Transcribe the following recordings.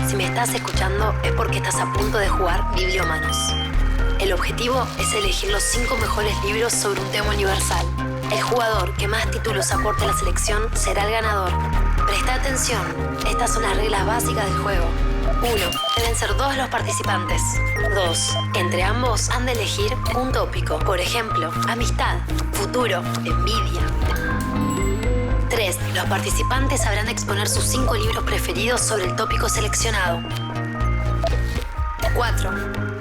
Si me estás escuchando es porque estás a punto de jugar Bibliomanos. El objetivo es elegir los 5 mejores libros sobre un tema universal. El jugador que más títulos aporte a la selección será el ganador. Presta atención, estas son las reglas básicas del juego. 1. Deben ser 2 los participantes. 2. Entre ambos han de elegir un tópico. Por ejemplo, amistad, futuro, envidia. 3. Los participantes habrán de exponer sus 5 libros preferidos sobre el tópico seleccionado. 4.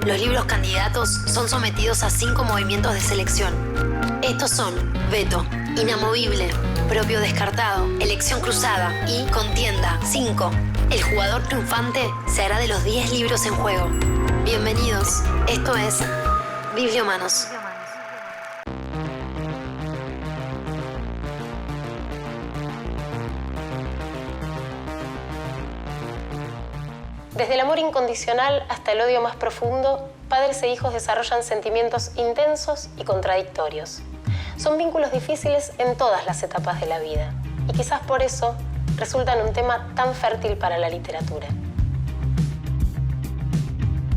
Los libros candidatos son sometidos a 5 movimientos de selección. Estos son veto, inamovible, propio descartado, elección cruzada y contienda. 5. El jugador triunfante se hará de los 10 libros en juego. Bienvenidos, esto es Bibliomanos. Desde el amor incondicional hasta el odio más profundo, padres e hijos desarrollan sentimientos intensos y contradictorios. Son vínculos difíciles en todas las etapas de la vida y quizás por eso resultan un tema tan fértil para la literatura.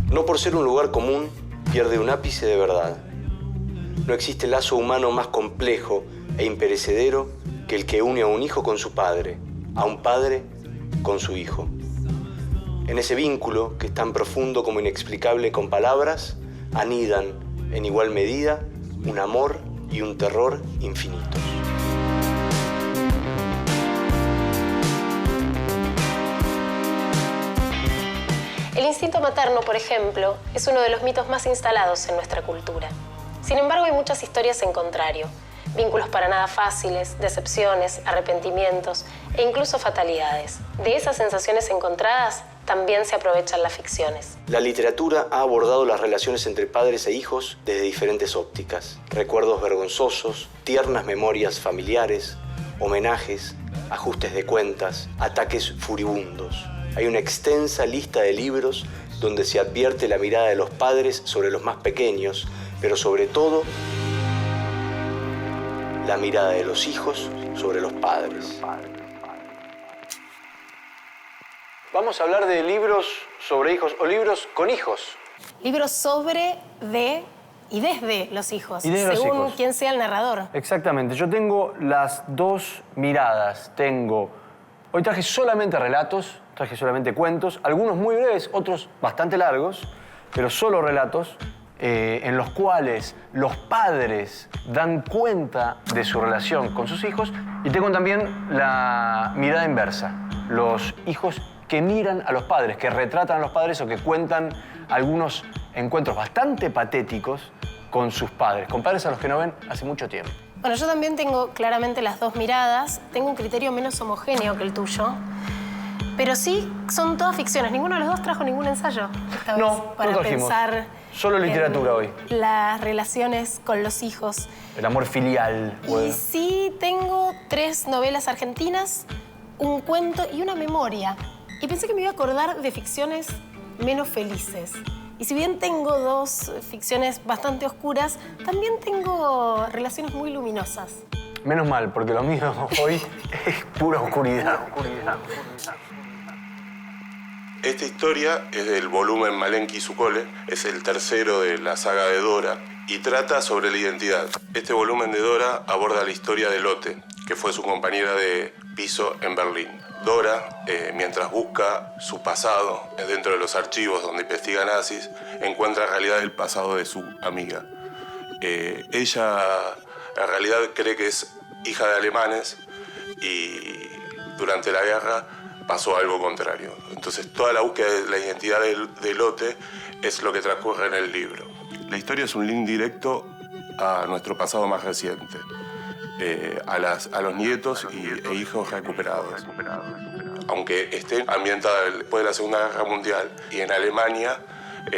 No por ser un lugar común, pierde un ápice de verdad. No existe lazo humano más complejo e imperecedero que el que une a un hijo con su padre, a un padre con su hijo. En ese vínculo, que es tan profundo como inexplicable con palabras, anidan en igual medida un amor y un terror infinitos. El instinto materno, por ejemplo, es uno de los mitos más instalados en nuestra cultura. Sin embargo, hay muchas historias en contrario. Vínculos para nada fáciles, decepciones, arrepentimientos e incluso fatalidades. De esas sensaciones encontradas también se aprovechan las ficciones. La literatura ha abordado las relaciones entre padres e hijos desde diferentes ópticas. Recuerdos vergonzosos, tiernas memorias familiares, homenajes, ajustes de cuentas, ataques furibundos. Hay una extensa lista de libros donde se advierte la mirada de los padres sobre los más pequeños, pero sobre todo la mirada de los hijos sobre los padres. Vamos a hablar de libros sobre hijos o libros con hijos. Libros sobre, de y desde los hijos, Y desde según los hijos. quién sea el narrador. Exactamente. Yo tengo las 2 miradas. Hoy traje solamente relatos, traje solamente cuentos, algunos muy breves, otros bastante largos, pero solo relatos en los cuales los padres dan cuenta de su relación con sus hijos. Y tengo también la mirada inversa, los hijos que miran a los padres, que retratan a los padres o que cuentan algunos encuentros bastante patéticos con sus padres, con padres a los que no ven hace mucho tiempo. Bueno, yo también tengo claramente las 2 miradas. Tengo un criterio menos homogéneo que el tuyo. Pero sí, son todas ficciones. Ninguno de los 2 trajo ningún ensayo esta vez para no trajimos. pensar Solo literatura hoy. las relaciones con los hijos. El amor filial. Y sí tengo 3 novelas argentinas, un cuento y una memoria. Y pensé que me iba a acordar de ficciones menos felices. Y si bien tengo 2 ficciones bastante oscuras, también tengo relaciones muy luminosas. Menos mal, porque lo mío hoy es pura oscuridad. Esta historia es del volumen Malenki y su cole, es el tercero de la saga de Dora y trata sobre la identidad. Este volumen de Dora aborda la historia de Lotte, que fue su compañera de piso en Berlín. Dora, mientras busca su pasado dentro de los archivos donde investiga nazis, encuentra en realidad el pasado de su amiga. Ella en realidad cree que es hija de alemanes y durante la guerra pasó algo contrario. Entonces toda la búsqueda de la identidad de Lotte es lo que transcurre en el libro. La historia es un link directo a nuestro pasado más reciente. A los nietos e hijos recuperados. Aunque esté ambientada después de la Segunda Guerra Mundial y en Alemania,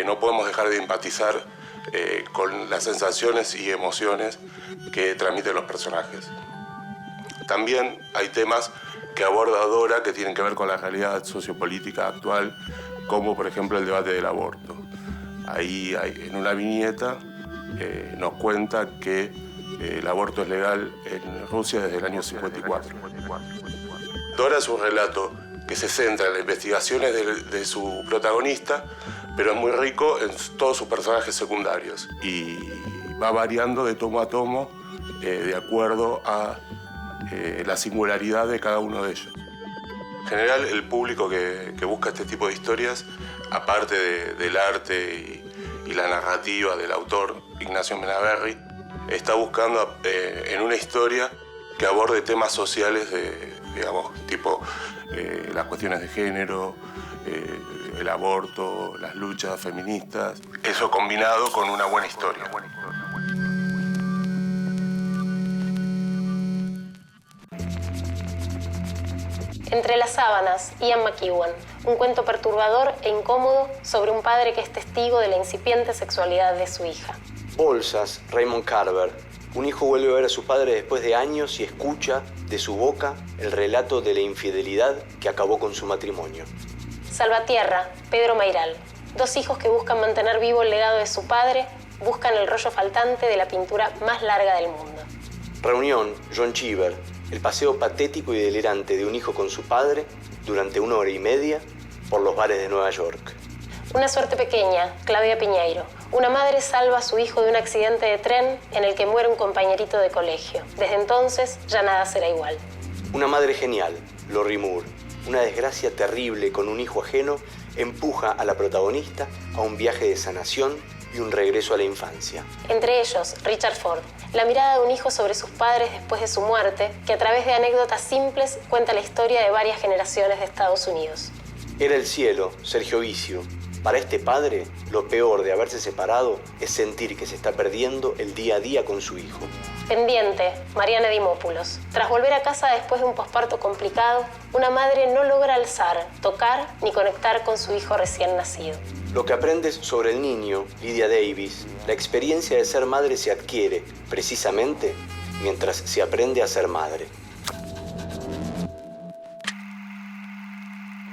no podemos dejar de empatizar con las sensaciones y emociones que transmiten los personajes. También hay temas que aborda Dora que tienen que ver con la realidad sociopolítica actual, como por ejemplo el debate del aborto. Ahí en una viñeta nos cuenta que el aborto es legal en Rusia desde el año 54. Dora es un relato que se centra en las investigaciones de su protagonista, pero es muy rico en todos sus personajes secundarios. Y va variando de tomo a tomo de acuerdo a la singularidad de cada uno de ellos. En general, el público que busca este tipo de historias, aparte del arte y la narrativa del autor Ignacio Menaberri, está buscando en una historia que aborde temas sociales digamos, tipo las cuestiones de género, el aborto, las luchas feministas. Eso combinado con una buena historia. Entre las sábanas, Ian McEwan, un cuento perturbador e incómodo sobre un padre que es testigo de la incipiente sexualidad de su hija. Bolsas, Raymond Carver. Un hijo vuelve a ver a su padre después de años y escucha de su boca el relato de la infidelidad que acabó con su matrimonio. Salvatierra, Pedro Mairal. Dos hijos que buscan mantener vivo el legado de su padre, buscan el rollo faltante de la pintura más larga del mundo. Reunión, John Cheever. El paseo patético y delirante de un hijo con su padre durante 1 hora y media por los bares de Nueva York. Una suerte pequeña, Claudia Piñeiro. Una madre salva a su hijo de un accidente de tren en el que muere un compañerito de colegio. Desde entonces, ya nada será igual. Una madre genial, Lori Moore. Una desgracia terrible con un hijo ajeno empuja a la protagonista a un viaje de sanación y un regreso a la infancia. Entre ellos, Richard Ford. La mirada de un hijo sobre sus padres después de su muerte, que a través de anécdotas simples cuenta la historia de varias generaciones de Estados Unidos. Era el cielo, Sergio Vicio. Para este padre, lo peor de haberse separado es sentir que se está perdiendo el día a día con su hijo. Pendiente, Mariana Dimópulos. Tras volver a casa después de un posparto complicado, una madre no logra alzar, tocar ni conectar con su hijo recién nacido. Lo que aprendes sobre el niño, Lydia Davis, la experiencia de ser madre se adquiere, precisamente, mientras se aprende a ser madre.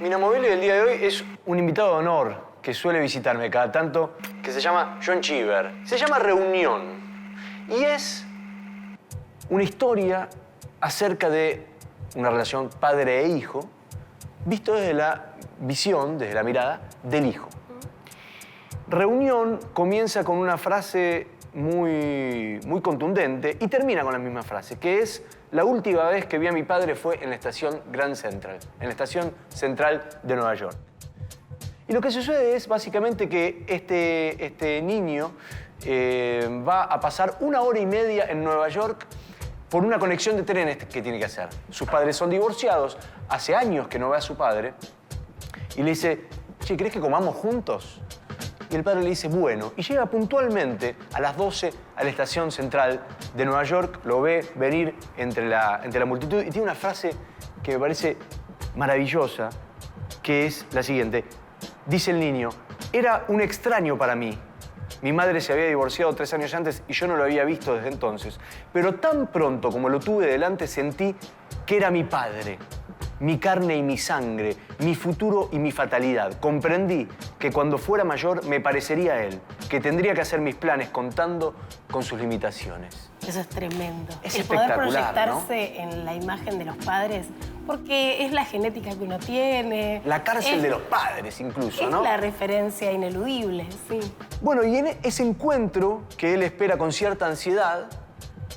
Mi inamovible del día de hoy es un invitado de honor que suele visitarme cada tanto, que se llama John Cheever. Se llama Reunión. Y es una historia acerca de una relación padre e hijo, visto desde la visión, desde la mirada del hijo. Reunión comienza con una frase muy contundente y termina con la misma frase, que es: la última vez que vi a mi padre fue en la estación Grand Central, en la estación central de Nueva York. Y lo que sucede es básicamente que este niño va a pasar 1 hora y media en Nueva York por una conexión de trenes que tiene que hacer. Sus padres son divorciados, hace años que no ve a su padre, y le dice: che, ¿querés que comamos juntos? Y el padre le dice, bueno, y llega puntualmente a las 12 a la estación central de Nueva York, lo ve venir entre la multitud y tiene una frase que me parece maravillosa, que es la siguiente. Dice el niño: era un extraño para mí. Mi madre se había divorciado 3 años antes y yo no lo había visto desde entonces. Pero tan pronto como lo tuve delante sentí que era mi padre. Mi carne y mi sangre, mi futuro y mi fatalidad. Comprendí que cuando fuera mayor me parecería a él, que tendría que hacer mis planes contando con sus limitaciones. Eso es tremendo. Es el poder espectacular, proyectarse en la imagen de los padres, porque es la genética que uno tiene. La cárcel de los padres incluso, ¿no? Es la referencia ineludible, sí. Bueno, y en ese encuentro que él espera con cierta ansiedad,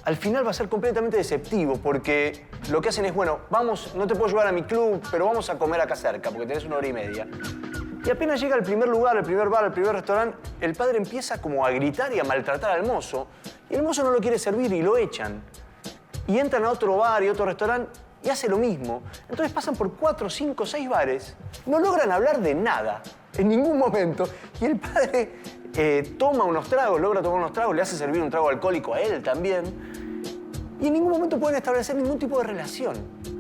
al final va a ser completamente deceptivo, porque lo que hacen es, bueno, vamos, no te puedo llevar a mi club, pero vamos a comer acá cerca, porque tenés 1 hora y media. Y apenas llega al primer lugar, al primer bar, al primer restaurante, el padre empieza como a gritar y a maltratar al mozo, y el mozo no lo quiere servir y lo echan. Y entran a otro bar y otro restaurante y hace lo mismo. Entonces pasan por 4, 5, 6 bares, no logran hablar de nada, en ningún momento, y el padre toma unos tragos, logra tomar unos tragos, le hace servir un trago alcohólico a él también, y en ningún momento pueden establecer ningún tipo de relación.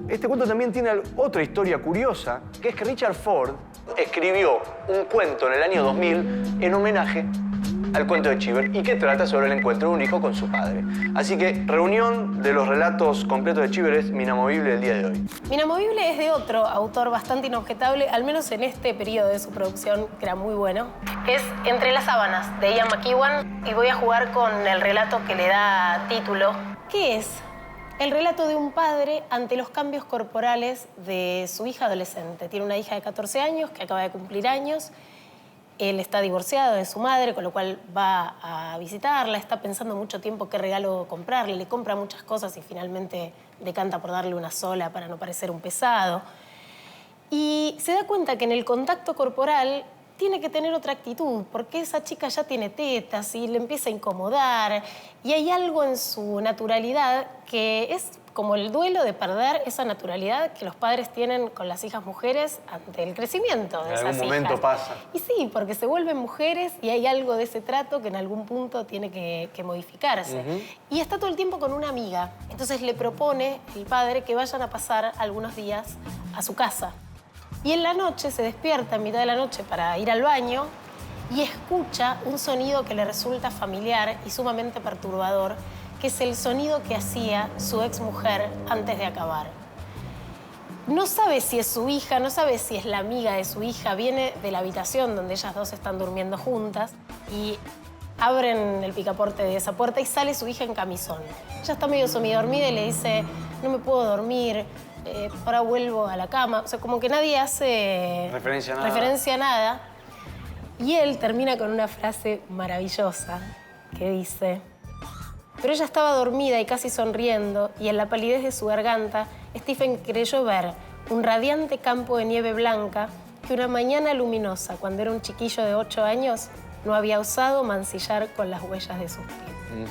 Este cuento también tiene otra historia curiosa, que es que Richard Ford escribió un cuento en el año 2000 en homenaje al cuento de Cheever y que trata sobre el encuentro de un hijo con su padre. Así que reunión de los relatos completos de Cheever es mi inamovible del día de hoy. Mi inamovible es de otro autor bastante inobjetable, al menos en este periodo de su producción, que era muy bueno. Es Entre las sábanas, de Ian McEwan, y voy a jugar con el relato que le da título. ¿Qué es el relato de un padre ante los cambios corporales de su hija adolescente. Tiene una hija de 14 años que acaba de cumplir años. Él está divorciado de su madre, con lo cual va a visitarla. Está pensando mucho tiempo qué regalo comprarle. Le compra muchas cosas y finalmente decanta por darle una sola para no parecer un pesado. Y se da cuenta que en el contacto corporal tiene que tener otra actitud, porque esa chica ya tiene tetas y le empieza a incomodar. Y hay algo en su naturalidad que es como el duelo de perder esa naturalidad que los padres tienen con las hijas mujeres ante el crecimiento de esas hijas. En algún momento pasa. Y sí, porque se vuelven mujeres y hay algo de ese trato que en algún punto tiene que modificarse. Y está todo el tiempo con una amiga. Entonces le propone el padre que vayan a pasar algunos días a su casa. Y en la noche se despierta, en mitad de la noche, para ir al baño y escucha un sonido que le resulta familiar y sumamente perturbador, que es el sonido que hacía su exmujer antes de acabar. No sabe si es su hija, no sabe si es la amiga de su hija, viene de la habitación donde ellas dos están durmiendo juntas y abren el picaporte de esa puerta y sale su hija en camisón. Ella está medio semidormida y le dice, no me puedo dormir, ahora vuelvo a la cama. O sea, como que nadie hace referencia a nada. Y él termina con una frase maravillosa que dice, pero ella estaba dormida y casi sonriendo, y en la palidez de su garganta, Stephen creyó ver un radiante campo de nieve blanca que una mañana luminosa, cuando era un chiquillo de 8 años, no había osado mancillar con las huellas de sus pies.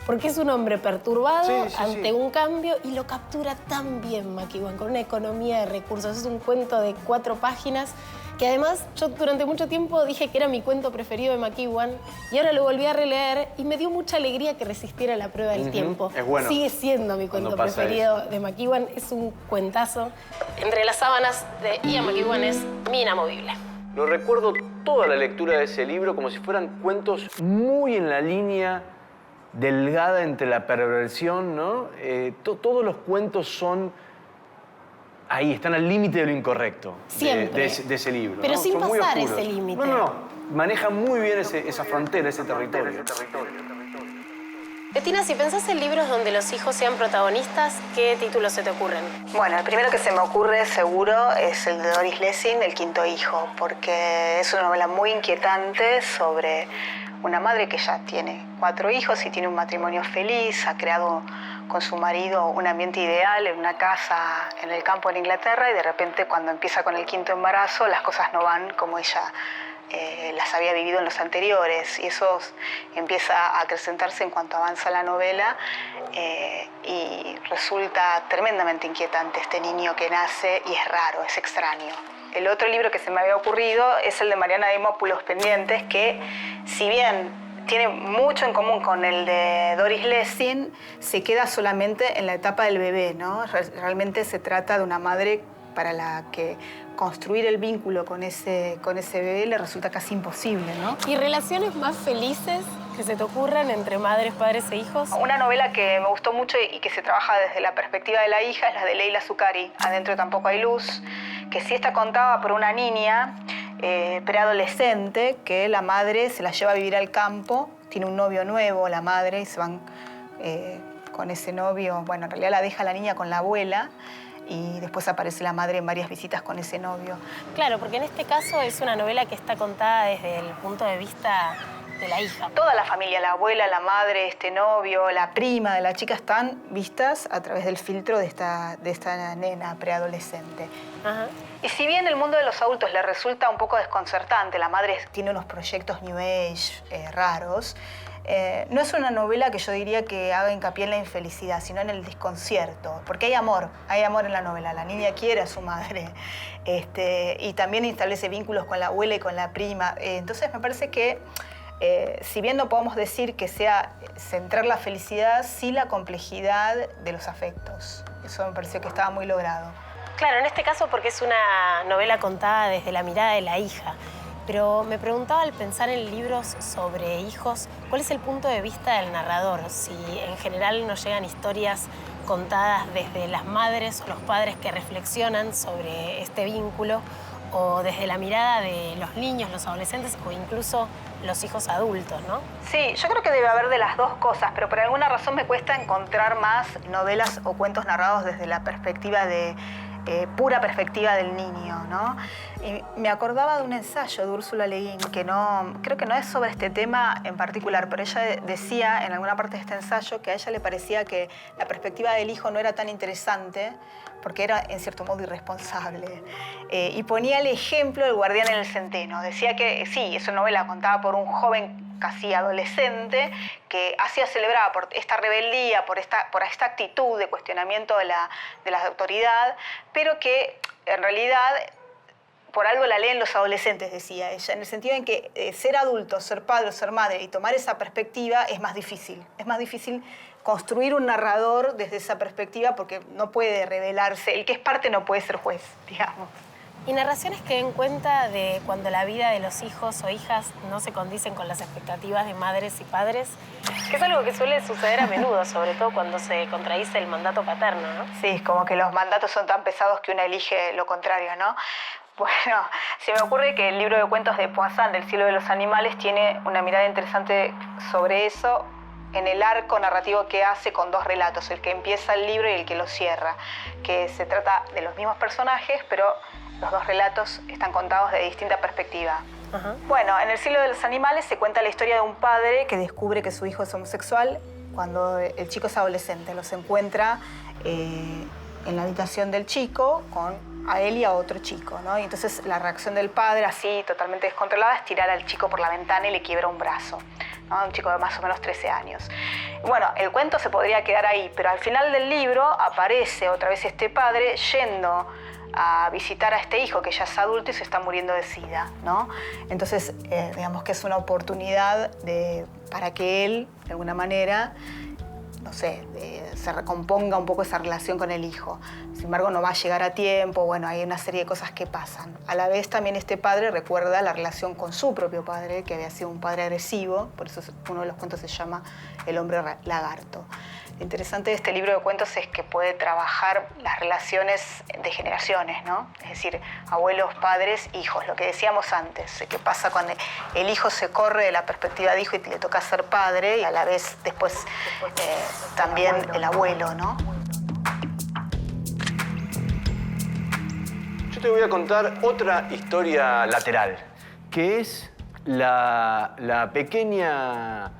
Porque es un hombre perturbado ante un cambio y lo captura tan bien McEwan, con una economía de recursos. Es un cuento de 4 páginas que además yo durante mucho tiempo dije que era mi cuento preferido de McEwan y ahora lo volví a releer y me dio mucha alegría que resistiera la prueba del tiempo. Es bueno. Sigue siendo mi cuento preferido de McEwan. Es un cuentazo. Entre las sábanas de Ian McEwan es mi inamovible. Lo recuerdo toda la lectura de ese libro como si fueran cuentos muy en la línea delgada entre la perversión, ¿no? Todos los cuentos son ahí, están al límite de lo incorrecto. Siempre. De ese libro. Pero ¿no? sin Son muy pasar oscuros. ese límite. No. Maneja muy bien esa frontera, ese territorio. Bettina, si pensás en libros donde los hijos sean protagonistas, ¿qué títulos se te ocurren? Bueno, el primero que se me ocurre seguro es el de Doris Lessing, El quinto hijo, porque es una novela muy inquietante sobre una madre que ya tiene 4 hijos y tiene un matrimonio feliz, ha creado con su marido un ambiente ideal en una casa en el campo en Inglaterra y de repente cuando empieza con el 5.º embarazo las cosas no van como ella las había vivido en los anteriores y eso empieza a acrecentarse en cuanto avanza la novela y resulta tremendamente inquietante este niño que nace y es raro, es extraño. El otro libro que se me había ocurrido es el de Mariana Dimopoulos, Pendientes, que si bien tiene mucho en común con el de Doris Lessing, se queda solamente en la etapa del bebé, ¿no? Realmente se trata de una madre para la que construir el vínculo con ese bebé le resulta casi imposible, ¿no? ¿Y relaciones más felices que se te ocurran entre madres, padres e hijos? Una novela que me gustó mucho y que se trabaja desde la perspectiva de la hija es la de Leila Zuccari, Adentro tampoco hay luz, que sí está contada por una niña preadolescente que la madre se la lleva a vivir al campo, tiene un novio nuevo la madre y se van con ese novio, bueno, en realidad la deja la niña con la abuela y después aparece la madre en varias visitas con ese novio. Claro, porque en este caso es una novela que está contada desde el punto de vista de la hija. Toda la familia, la abuela, la madre, este novio, la prima de la chica están vistas a través del filtro de esta nena preadolescente. Ajá. Y si bien el mundo de los adultos le resulta un poco desconcertante, la madre tiene unos proyectos New Age raros, no es una novela que yo diría que haga hincapié en la infelicidad, sino en el desconcierto, porque hay amor en la novela, la niña quiere a su madre y también establece vínculos con la abuela y con la prima, entonces me parece que si bien no podemos decir que sea centrar la felicidad, sí la complejidad de los afectos, eso me pareció que estaba muy logrado. Claro, en este caso porque es una novela contada desde la mirada de la hija. Pero me preguntaba al pensar en libros sobre hijos, ¿cuál es el punto de vista del narrador? Si en general nos llegan historias contadas desde las madres o los padres que reflexionan sobre este vínculo, o desde la mirada de los niños, los adolescentes o incluso los hijos adultos, ¿no? Sí, yo creo que debe haber de las dos cosas, pero por alguna razón me cuesta encontrar más novelas o cuentos narrados desde la perspectiva de pura perspectiva del niño, ¿no? Y me acordaba de un ensayo de Úrsula Le Guin, que creo que no es sobre este tema en particular, pero ella decía en alguna parte de este ensayo que a ella le parecía que la perspectiva del hijo no era tan interesante porque era, en cierto modo, irresponsable. Y ponía el ejemplo del guardián en el centeno. Decía que sí, es una novela contada por un joven casi adolescente que hacía celebrar por esta rebeldía, por esta actitud de cuestionamiento de la autoridad, pero que en realidad por algo la leen los adolescentes, decía ella, en el sentido en que ser adulto, ser padre o ser madre y tomar esa perspectiva es más difícil. Es más difícil construir un narrador desde esa perspectiva porque no puede revelarse. El que es parte no puede ser juez, digamos. Y narraciones que den cuenta de cuando la vida de los hijos o hijas no se condicen con las expectativas de madres y padres, que es algo que suele suceder a menudo, sobre todo cuando se contradice el mandato paterno, ¿no? Sí, es como que los mandatos son tan pesados que uno elige lo contrario, ¿no? Bueno, se me ocurre que el libro de cuentos de Poisson, del Cielo de los Animales, tiene una mirada interesante sobre eso en el arco narrativo que hace con dos relatos, el que empieza el libro y el que lo cierra, que se trata de los mismos personajes, pero los dos relatos están contados de distinta perspectiva. Bueno, en El Cielo de los Animales se cuenta la historia de un padre que descubre que su hijo es homosexual cuando el chico es adolescente. Los encuentra en la habitación del chico a él y a otro chico, ¿no? Y entonces la reacción del padre, así totalmente descontrolada, es tirar al chico por la ventana y le quiebra un brazo, ¿no? Un chico de más o menos 13 años. Bueno, el cuento se podría quedar ahí, pero al final del libro aparece otra vez este padre yendo a visitar a este hijo que ya es adulto y se está muriendo de SIDA, ¿no? Entonces, digamos que es una oportunidad para que él, de alguna manera, no sé, se recomponga un poco esa relación con el hijo. Sin embargo, no va a llegar a tiempo, bueno, hay una serie de cosas que pasan. A la vez también este padre recuerda la relación con su propio padre, que había sido un padre agresivo, por eso uno de los cuentos se llama El hombre lagarto. Lo interesante de este libro de cuentos es que puede trabajar las relaciones de generaciones, ¿no? Es decir, abuelos, padres, hijos. Lo que decíamos antes, qué pasa cuando el hijo se corre de la perspectiva de hijo y le toca ser padre y a la vez después también el abuelo, ¿no? Yo te voy a contar otra historia lateral, que es la pequeña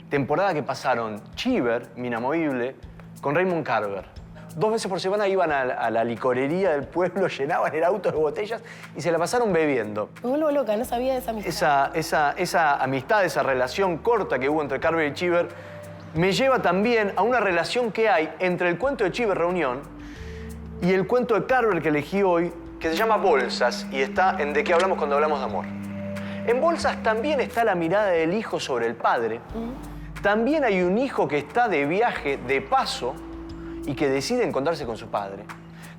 temporada que pasaron Cheever, mi inamovible, con Raymond Carver. 2 veces por semana iban a la licorería del pueblo, llenaban el auto de botellas y se la pasaron bebiendo. Me vuelvo loca, no sabía de esa amistad. Esa amistad, esa relación corta que hubo entre Carver y Cheever, me lleva también a una relación que hay entre el cuento de Cheever Reunión y el cuento de Carver que elegí hoy, que se llama Bolsas y está en De qué hablamos cuando hablamos de amor. En Bolsas también está la mirada del hijo sobre el padre. También hay un hijo que está de viaje, de paso, y que decide encontrarse con su padre.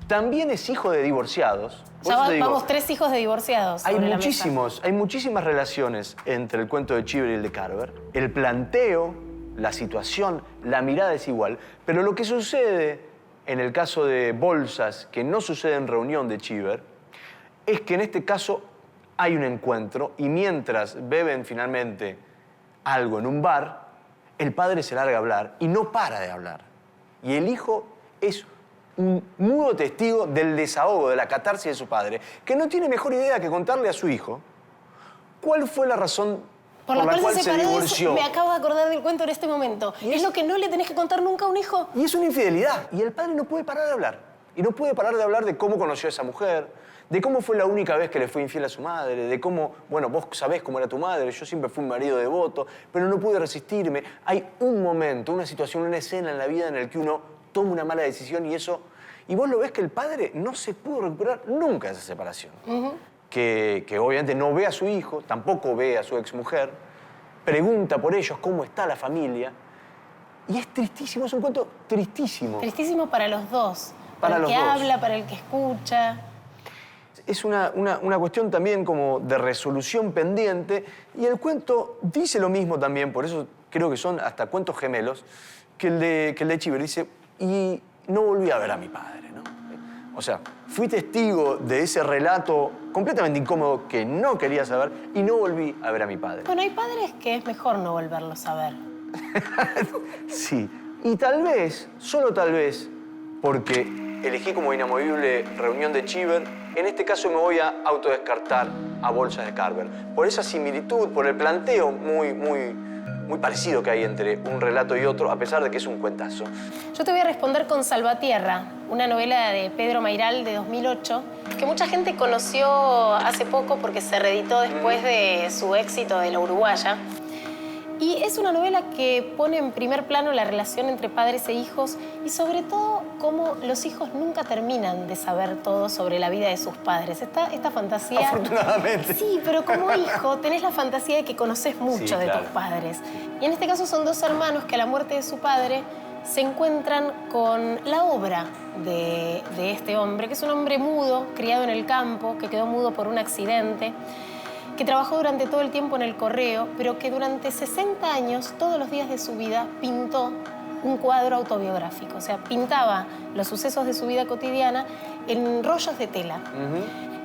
También es hijo de divorciados. Ya vamos 3 hijos de divorciados. Hay muchísimas relaciones entre el cuento de Cheever y el de Carver. El planteo, la situación, la mirada es igual. Pero lo que sucede en el caso de Bolsas, que no sucede en Reunión de Cheever, es que en este caso hay un encuentro y mientras beben finalmente algo en un bar, el padre se larga a hablar y no para de hablar. Y el hijo es un mudo testigo del desahogo, de la catarsis de su padre, que no tiene mejor idea que contarle a su hijo cuál fue la razón por la cual se divorció. Me acabo de acordar del cuento en este momento. Es lo que no le tenés que contar nunca a un hijo. Y es una infidelidad. Y el padre no puede parar de hablar. Y no puede parar de hablar de cómo conoció a esa mujer, de cómo fue la única vez que le fue infiel a su madre, de cómo, bueno, vos sabés cómo era tu madre, yo siempre fui un marido devoto, pero no pude resistirme. Hay un momento, una situación, una escena en la vida en la que uno toma una mala decisión y eso... Y vos lo ves que el padre no se pudo recuperar nunca de esa separación. Que obviamente no ve a su hijo, tampoco ve a su exmujer, pregunta por ellos cómo está la familia. Y es tristísimo, es un cuento tristísimo. Tristísimo para los dos. Para el que habla, para el que escucha. Es una cuestión también como de resolución pendiente y el cuento dice lo mismo también, por eso creo que son hasta cuentos gemelos, que el de Cheever. Dice, y no volví a ver a mi padre, ¿no? O sea, fui testigo de ese relato completamente incómodo que no quería saber y no volví a ver a mi padre. Bueno, hay padres que es mejor no volverlos a ver. Sí, y tal vez, solo tal vez, porque elegí como inamovible Reunión de Cheever, en este caso me voy a autodescartar a Bolsas de Carver. Por esa similitud, por el planteo muy parecido que hay entre un relato y otro, a pesar de que es un cuentazo. Yo te voy a responder con Salvatierra, una novela de Pedro Mayral de 2008, que mucha gente conoció hace poco porque se reeditó después de su éxito de La Uruguaya. Y es una novela que pone en primer plano la relación entre padres e hijos y sobre todo cómo los hijos nunca terminan de saber todo sobre la vida de sus padres. Esta fantasía... Afortunadamente. Sí, pero como hijo tenés la fantasía de que conoces mucho de tus padres. Y en este caso son dos hermanos que a la muerte de su padre se encuentran con la obra de este hombre, que es un hombre mudo, criado en el campo, que quedó mudo por un accidente, que trabajó durante todo el tiempo en el correo, pero que durante 60 años, todos los días de su vida, pintó un cuadro autobiográfico. O sea, pintaba los sucesos de su vida cotidiana en rollos de tela.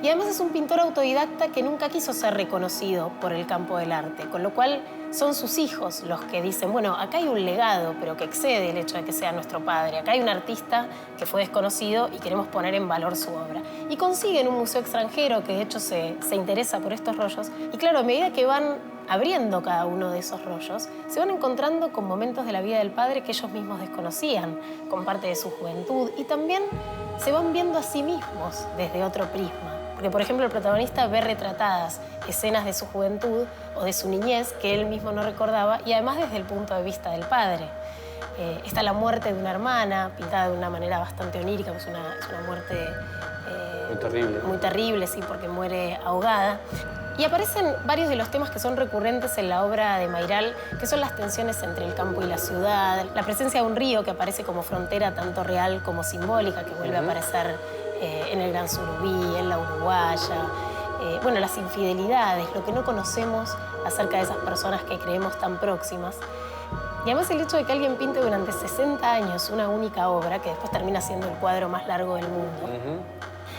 Y además es un pintor autodidacta que nunca quiso ser reconocido por el campo del arte, con lo cual son sus hijos los que dicen, bueno, acá hay un legado, pero que excede el hecho de que sea nuestro padre. Acá hay un artista que fue desconocido y queremos poner en valor su obra. Y consiguen un museo extranjero que de hecho se interesa por estos rollos. Y claro, a medida que van abriendo cada uno de esos rollos, se van encontrando con momentos de la vida del padre que ellos mismos desconocían, con parte de su juventud, y también se van viendo a sí mismos desde otro prisma. Porque, por ejemplo, el protagonista ve retratadas escenas de su juventud o de su niñez que él mismo no recordaba, y además desde el punto de vista del padre. Está la muerte de una hermana, pintada de una manera bastante onírica, es una muerte muy terrible. Muy terrible, sí, porque muere ahogada. Y aparecen varios de los temas que son recurrentes en la obra de Mayral, que son las tensiones entre el campo y la ciudad, la presencia de un río que aparece como frontera tanto real como simbólica, que vuelve a aparecer en el Gran Surubí, en La Uruguaya. Bueno, las infidelidades, lo que no conocemos acerca de esas personas que creemos tan próximas. Y además el hecho de que alguien pinte durante 60 años una única obra, que después termina siendo el cuadro más largo del mundo.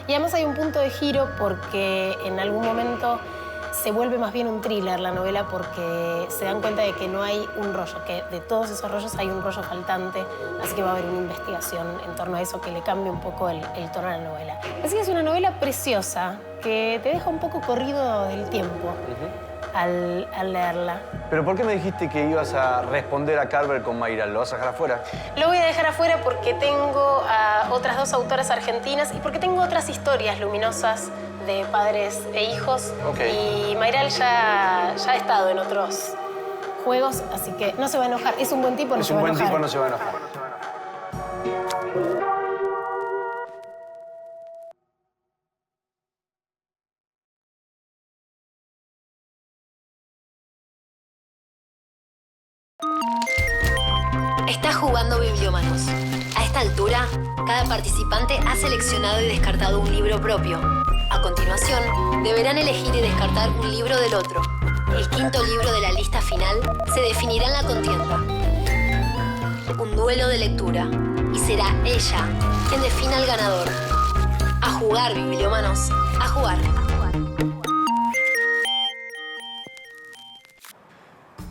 Y además hay un punto de giro porque en algún momento se vuelve más bien un thriller la novela, porque se dan cuenta de que no hay un rollo, que de todos esos rollos hay un rollo faltante, así que va a haber una investigación en torno a eso que le cambia un poco el tono a la novela. Así que es una novela preciosa que te deja un poco corrido del tiempo al leerla. ¿Pero por qué me dijiste que ibas a responder a Carver con Mayral? ¿Lo vas a dejar afuera? Lo voy a dejar afuera porque tengo a otras dos autoras argentinas y porque tengo otras historias luminosas de padres e hijos. Y Mayral ya ha estado en otros juegos, así que no se va a enojar. Es un buen tipo, no se va a enojar. Es un buen tipo, no se va a enojar. Está jugando Bibliómanos. A esta altura, cada participante ha seleccionado y descartado un libro propio. A continuación, deberán elegir y descartar un libro del otro. El quinto libro de la lista final se definirá en la contienda. Un duelo de lectura. Y será ella quien defina al ganador. A jugar, bibliómanos. A jugar.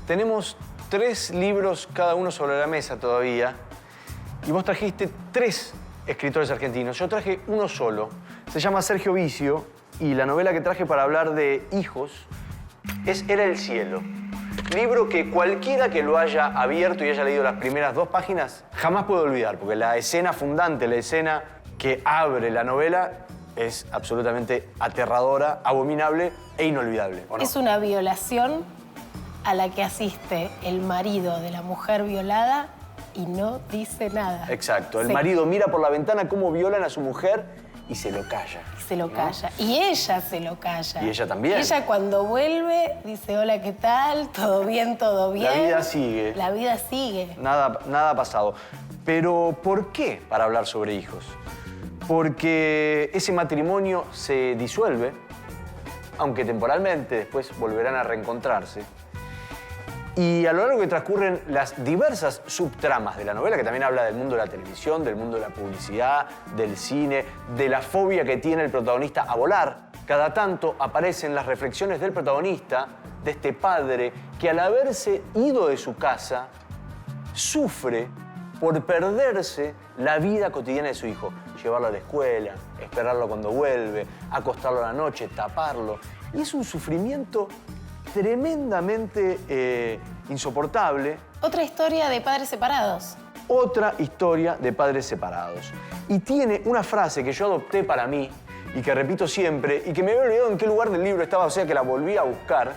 Tenemos 3 libros cada uno sobre la mesa todavía. Y vos trajiste 3 escritores argentinos. Yo traje uno solo. Se llama Sergio Vicio y la novela que traje para hablar de hijos es Era el cielo. Libro que cualquiera que lo haya abierto y haya leído las primeras 2 páginas jamás puede olvidar, porque la escena fundante, la escena que abre la novela es absolutamente aterradora, abominable e inolvidable. ¿O no? Es una violación a la que asiste el marido de la mujer violada y no dice nada. Exacto. El marido mira por la ventana cómo violan a su mujer y se lo calla. Se lo calla. Y ella se lo calla. Y ella también. Ella cuando vuelve dice, hola, ¿qué tal? ¿Todo bien? ¿Todo bien? La vida sigue. La vida sigue. Nada ha pasado. Pero ¿por qué para hablar sobre hijos? Porque ese matrimonio se disuelve, aunque temporalmente después volverán a reencontrarse. Y a lo largo que transcurren las diversas subtramas de la novela, que también habla del mundo de la televisión, del mundo de la publicidad, del cine, de la fobia que tiene el protagonista a volar, cada tanto aparecen las reflexiones del protagonista, de este padre, que al haberse ido de su casa, sufre por perderse la vida cotidiana de su hijo. Llevarlo a la escuela, esperarlo cuando vuelve, acostarlo a la noche, taparlo. Y es un sufrimiento tremendamente insoportable. Otra historia de padres separados. Otra historia de padres separados. Y tiene una frase que yo adopté para mí y que repito siempre y que me había olvidado en qué lugar del libro estaba, o sea que la volví a buscar,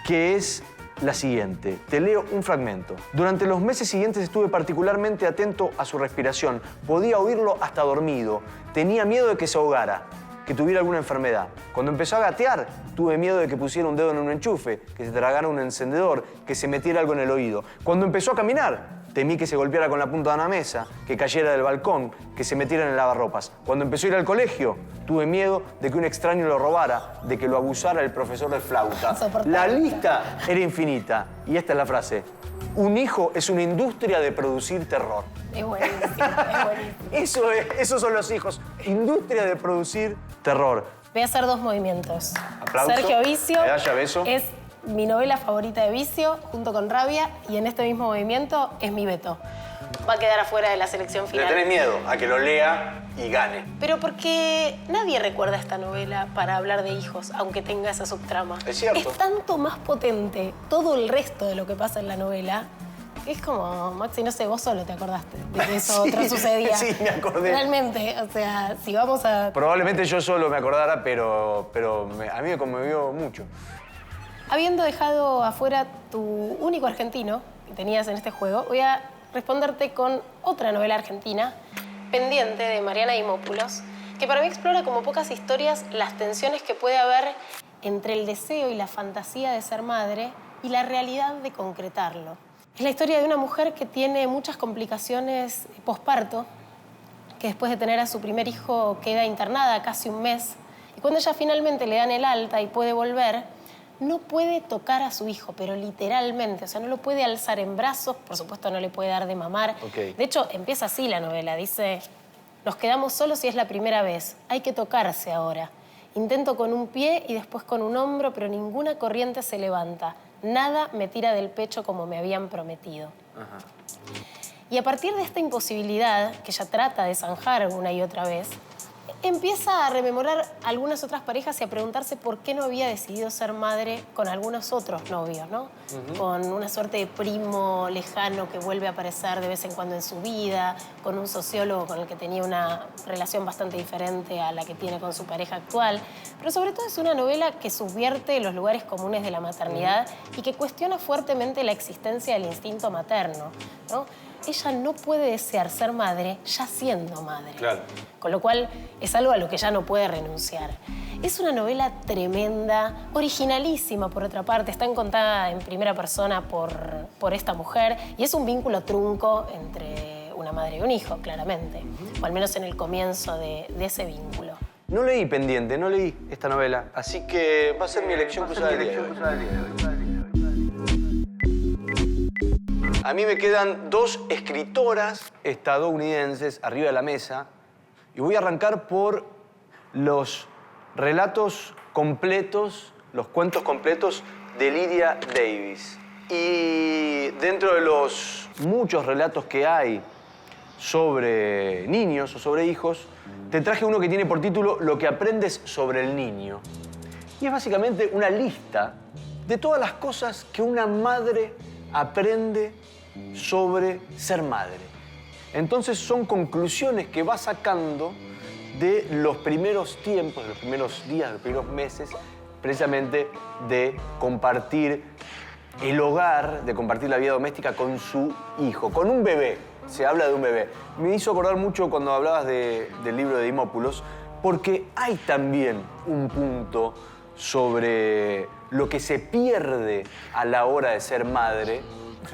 que es la siguiente. Te leo un fragmento. Durante los meses siguientes estuve particularmente atento a su respiración. Podía oírlo hasta dormido. Tenía miedo de que se ahogara, que tuviera alguna enfermedad. Cuando empezó a gatear, tuve miedo de que pusiera un dedo en un enchufe, que se tragara un encendedor, que se metiera algo en el oído. Cuando empezó a caminar, temí que se golpeara con la punta de una mesa, que cayera del balcón, que se metiera en el lavarropas. Cuando empezó a ir al colegio, tuve miedo de que un extraño lo robara, de que lo abusara el profesor de flauta. La lista era infinita. Y esta es la frase. Un hijo es una industria de producir terror. Es buenísimo, es buenísimo. Esos son los hijos. Industria de producir terror. Voy a hacer dos movimientos. Aplauso. Sergio Vicio Medalla, beso. es mi novela favorita de Vicio, junto con Rabia, y en este mismo movimiento es mi veto. Va a quedar afuera de la selección final. Le tenés miedo a que lo lea y gane. Pero porque nadie recuerda esta novela para hablar de hijos, aunque tenga esa subtrama. Es cierto. Es tanto más potente todo el resto de lo que pasa en la novela. Es como, Maxi, no sé, vos solo te acordaste de que eso Sí, otro sucedía. sí, me acordé. Realmente, o sea, si vamos a... Probablemente yo solo me acordara, pero a mí me conmovió mucho. Habiendo dejado afuera tu único argentino que tenías en este juego, voy a responderte con otra novela argentina, Pendiente, de Mariana Dimopoulos, que para mí explora como pocas historias las tensiones que puede haber entre el deseo y la fantasía de ser madre y la realidad de concretarlo. Es la historia de una mujer que tiene muchas complicaciones posparto, que después de tener a su primer hijo queda internada casi un mes, y cuando ella finalmente le dan el alta y puede volver, no puede tocar a su hijo, pero literalmente, o sea, no lo puede alzar en brazos, por supuesto no le puede dar de mamar. Okay. De hecho, empieza así la novela, dice, nos quedamos solos y es la primera vez, hay que tocarse ahora. Intento con un pie y después con un hombro, pero ninguna corriente se levanta. Nada me tira del pecho como me habían prometido. Ajá. Y a partir de esta imposibilidad, que ella trata de zanjar una y otra vez, empieza a rememorar algunas otras parejas y a preguntarse por qué no había decidido ser madre con algunos otros novios, ¿no? Con una suerte de primo lejano que vuelve a aparecer de vez en cuando en su vida, con un sociólogo con el que tenía una relación bastante diferente a la que tiene con su pareja actual. Pero sobre todo es una novela que subvierte los lugares comunes de la maternidad y que cuestiona fuertemente la existencia del instinto materno, ¿no? Ella no puede desear ser madre ya siendo madre. Claro. Con lo cual es algo a lo que ya no puede renunciar. Es una novela tremenda, originalísima por otra parte, está contada en primera persona por esta mujer y es un vínculo trunco entre una madre y un hijo, claramente. O al menos en el comienzo de ese vínculo. No leí Pendiente, no leí esta novela, así que va a ser mi elección cruzada del día de hoy. A mí me quedan dos escritoras estadounidenses arriba de la mesa y voy a arrancar por los relatos completos, los cuentos completos de Lydia Davis. Y dentro de los muchos relatos que hay sobre niños o sobre hijos, te traje uno que tiene por título Lo que aprendes sobre el niño. Y es básicamente una lista de todas las cosas que una madre aprende sobre ser madre. Entonces son conclusiones que va sacando de los primeros tiempos, de los primeros días, de los primeros meses, precisamente de compartir el hogar, de compartir la vida doméstica con su hijo, con un bebé. Se habla de un bebé. Me hizo acordar mucho cuando hablabas del libro de Dimopoulos, porque hay también un punto sobre lo que se pierde a la hora de ser madre,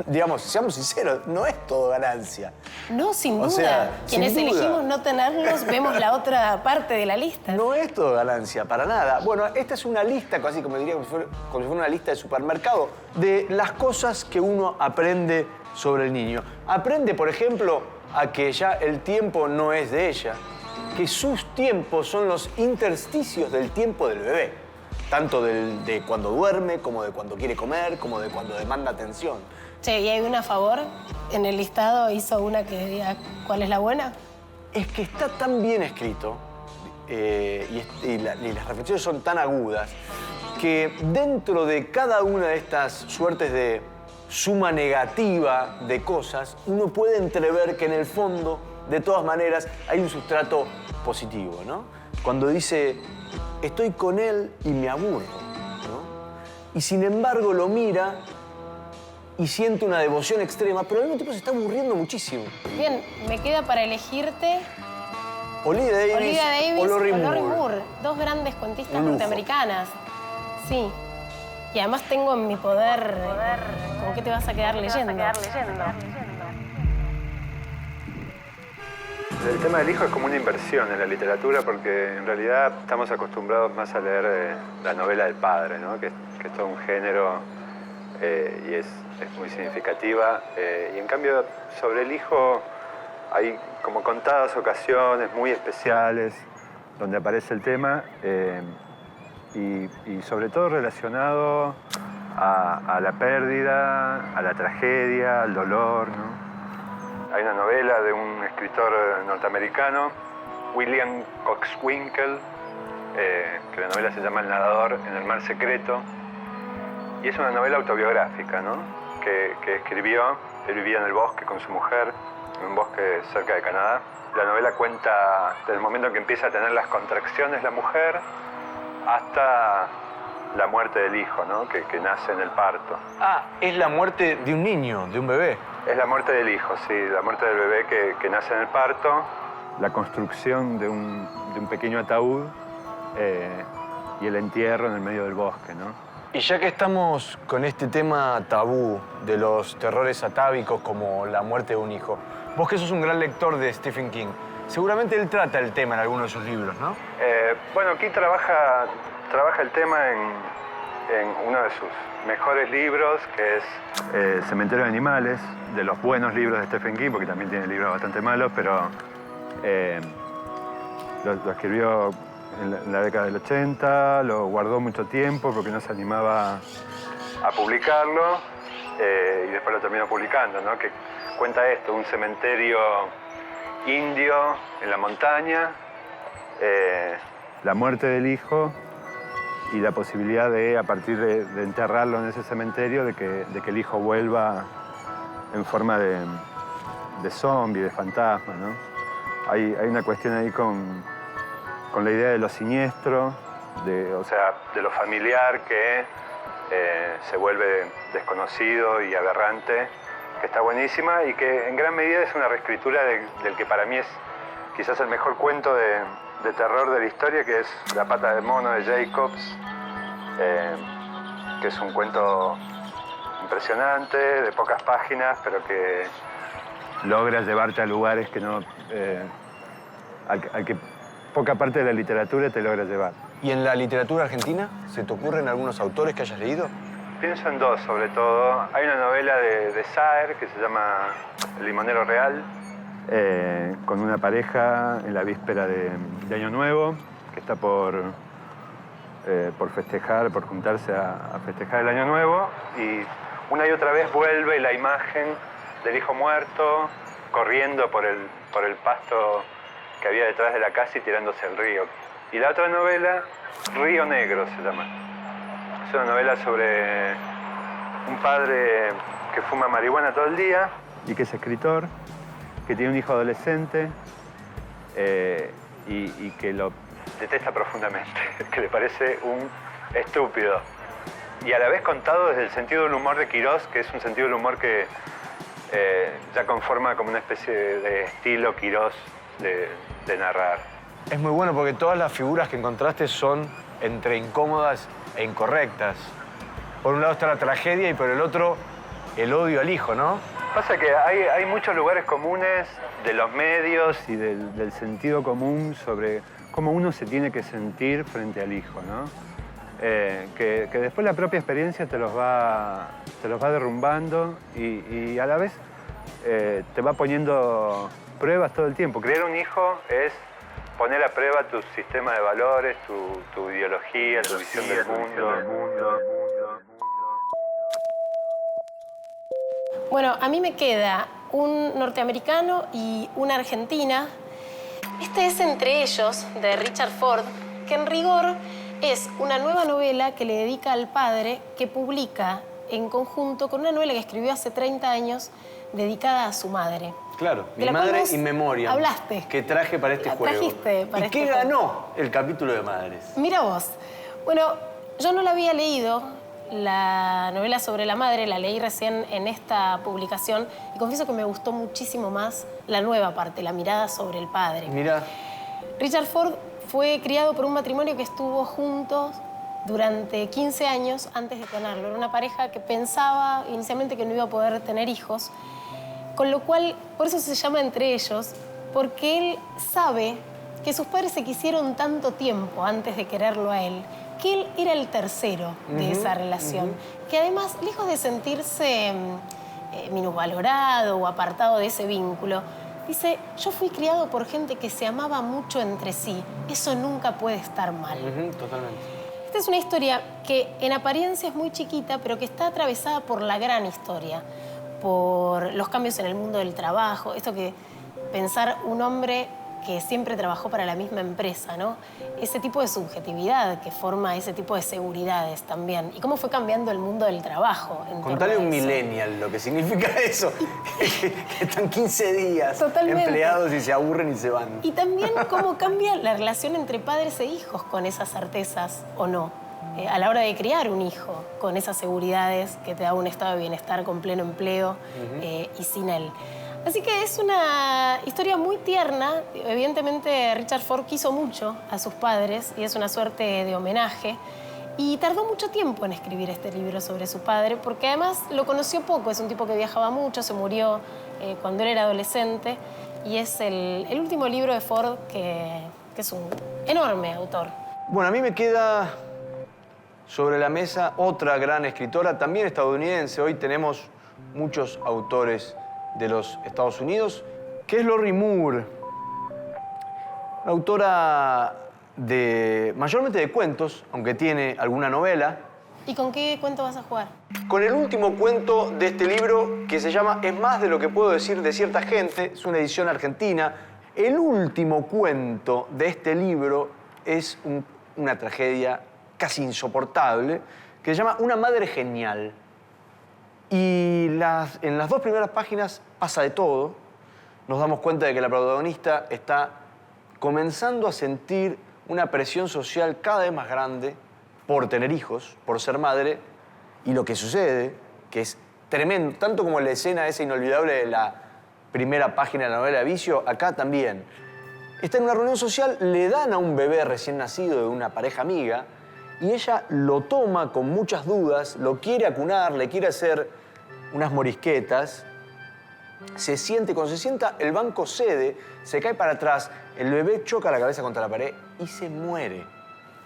digamos, seamos sinceros, no es todo ganancia. No, sin duda. O sea, Quienes sin duda. elegimos no tenerlos, vemos la otra parte de la lista. No es todo ganancia, para nada. Bueno, esta es una lista, casi como diría, como si fuera una lista de supermercado, de las cosas que uno aprende sobre el niño. Aprende, por ejemplo, a que ya el tiempo no es de ella, que sus tiempos son los intersticios del tiempo del bebé. Tanto de cuando duerme, como de cuando quiere comer, como de cuando demanda atención. Che, ¿y hay una a favor? En el listado hizo una que diga cuál es la buena. Es que está tan bien escrito y las reflexiones son tan agudas que dentro de cada una de estas suertes de suma negativa de cosas, uno puede entrever que en el fondo, de todas maneras, hay un sustrato positivo, ¿no? Cuando dice, estoy con él y me aburro, ¿no? Y sin embargo lo mira y siente una devoción extrema, pero al mismo tiempo se está aburriendo muchísimo. Bien, me queda para elegirte Olivia Davis o Lorrie Moore. Dos grandes cuentistas Un lujo. norteamericanas. Sí. Y además tengo en mi poder ¿con qué te vas a quedar leyendo? El tema del hijo es como una inversión en la literatura porque en realidad estamos acostumbrados más a leer la novela del padre, ¿no? que es todo un género y es muy significativa. Y en cambio, sobre el hijo hay como contadas ocasiones muy especiales donde aparece el tema y sobre todo relacionado a la pérdida, a la tragedia, al dolor, ¿no? Hay una novela de un escritor norteamericano, William Coxwinkle, que la novela se llama El nadador en el mar secreto, y es una novela autobiográfica, ¿no? que escribió. Él vivía en el bosque con su mujer, en un bosque cerca de Canadá. La novela cuenta desde el momento en que empieza a tener las contracciones la mujer hasta la muerte del hijo, ¿no? que nace en el parto. Ah, es la muerte de un niño, de un bebé. Es la muerte del hijo, sí, la muerte del bebé que nace en el parto, la construcción de un pequeño ataúd y el entierro en el medio del bosque, ¿no? Y ya que estamos con este tema tabú de los terrores atávicos como la muerte de un hijo, vos que sos un gran lector de Stephen King, seguramente él trata el tema en alguno de sus libros, ¿no? Bueno, King trabaja el tema en uno de sus mejores libros, que es Cementerio de Animales, de los buenos libros de Stephen King, porque también tiene libros bastante malos, pero lo escribió en la década del 80, lo guardó mucho tiempo porque no se animaba a publicarlo y después lo terminó publicando, ¿no? Que cuenta esto, un cementerio indio en la montaña, la muerte del hijo y la posibilidad de, a partir de enterrarlo en ese cementerio, de que el hijo vuelva en forma de zombie, de fantasma, ¿no? Hay una cuestión ahí con la idea de lo siniestro, o sea, de lo familiar que se vuelve desconocido y aberrante, que está buenísima y que en gran medida es una reescritura del que para mí es quizás el mejor cuento de terror de la historia, que es La pata de mono de Jacobs, que es un cuento impresionante, de pocas páginas, pero que logra llevarte a lugares que no, al que poca parte de la literatura te logra llevar. ¿Y en la literatura argentina se te ocurren algunos autores que hayas leído? Pienso en dos, sobre todo. Hay una novela de Saer que se llama El limonero real, con una pareja en la víspera de Año Nuevo, que está por festejar, por juntarse a festejar el Año Nuevo, y una y otra vez vuelve la imagen del hijo muerto, corriendo por el pasto que había detrás de la casa y tirándose al río. Y la otra novela, Río Negro se llama. Es una novela sobre un padre que fuma marihuana todo el día y que es escritor, que tiene un hijo adolescente y que lo detesta profundamente, que le parece un estúpido. Y a la vez contado desde el sentido del humor de Quirós, que es un sentido del humor que ya conforma como una especie de estilo Quirós de narrar. Es muy bueno porque todas las figuras que encontraste son entre incómodas e incorrectas. por un lado está la tragedia y por el otro el odio al hijo, ¿no? Pasa que hay muchos lugares comunes de los medios y del sentido común sobre cómo uno se tiene que sentir frente al hijo, ¿no? Que después la propia experiencia te los va derrumbando y a la vez te va poniendo pruebas todo el tiempo. Criar un hijo es poner a prueba tu sistema de valores, tu ideología, tu visión del mundo. Bueno, a mí me queda un norteamericano y una argentina. Este es Entre ellos, de Richard Ford, que en rigor es una nueva novela que le dedica al padre, que publica en conjunto con una novela que escribió hace 30 años dedicada a su madre. Claro, Mi madre in memoria. Hablaste. Que traje para este juego. Trajiste para ¿Y este qué juego. ganó el capítulo de Madres? Mira vos. Bueno, yo no la había leído, la novela sobre la madre, la leí recién en esta publicación y confieso que me gustó muchísimo más la nueva parte, la mirada sobre el padre. Mira. Richard Ford fue criado por un matrimonio que estuvo juntos durante 15 años antes de tenerlo. Era una pareja que pensaba inicialmente que no iba a poder tener hijos, con lo cual, por eso se llama Entre ellos, porque él sabe que sus padres se quisieron tanto tiempo antes de quererlo a él, que él era el tercero de esa relación, que además, lejos de sentirse minusvalorado o apartado de ese vínculo, dice, yo fui criado por gente que se amaba mucho entre sí, eso nunca puede estar mal. Totalmente. Esta es una historia que en apariencia es muy chiquita, pero que está atravesada por la gran historia, por los cambios en el mundo del trabajo, esto que pensar un hombre que siempre trabajó para la misma empresa, ¿no? Ese tipo de subjetividad que forma ese tipo de seguridades también. Y cómo fue cambiando el mundo del trabajo. Contale a un millennial lo que significa eso. que están 15 días empleados y se aburren y se van. Y también cómo cambia la relación entre padres e hijos con esas certezas o no. A la hora de criar un hijo, con esas seguridades que te da un estado de bienestar con pleno empleo y sin él. Así que es una historia muy tierna. Evidentemente, Richard Ford quiso mucho a sus padres y es una suerte de homenaje. Y tardó mucho tiempo en escribir este libro sobre su padre, porque además lo conoció poco. Es un tipo que viajaba mucho, se murió cuando él era adolescente. Y es el último libro de Ford que es un enorme autor. Bueno, a mí me queda sobre la mesa otra gran escritora, también estadounidense. Hoy tenemos muchos autores de los Estados Unidos, que es Lorrie Moore, una autora mayormente de cuentos, aunque tiene alguna novela. ¿Y con qué cuento vas a jugar? Con el último cuento de este libro, que se llama Es más de lo que puedo decir de cierta gente, es una edición argentina. El último cuento de este libro es una tragedia casi insoportable, que se llama Una madre genial. Y en las dos primeras páginas pasa de todo. Nos damos cuenta de que la protagonista está comenzando a sentir una presión social cada vez más grande por tener hijos, por ser madre. Y lo que sucede, que es tremendo, tanto como la escena esa inolvidable de la primera página de la novela de Vicio, acá también. Está en una reunión social, le dan a un bebé recién nacido de una pareja amiga y ella lo toma con muchas dudas, lo quiere acunar, le quiere hacer unas morisquetas, cuando se sienta, el banco cede, se cae para atrás, el bebé choca la cabeza contra la pared y se muere.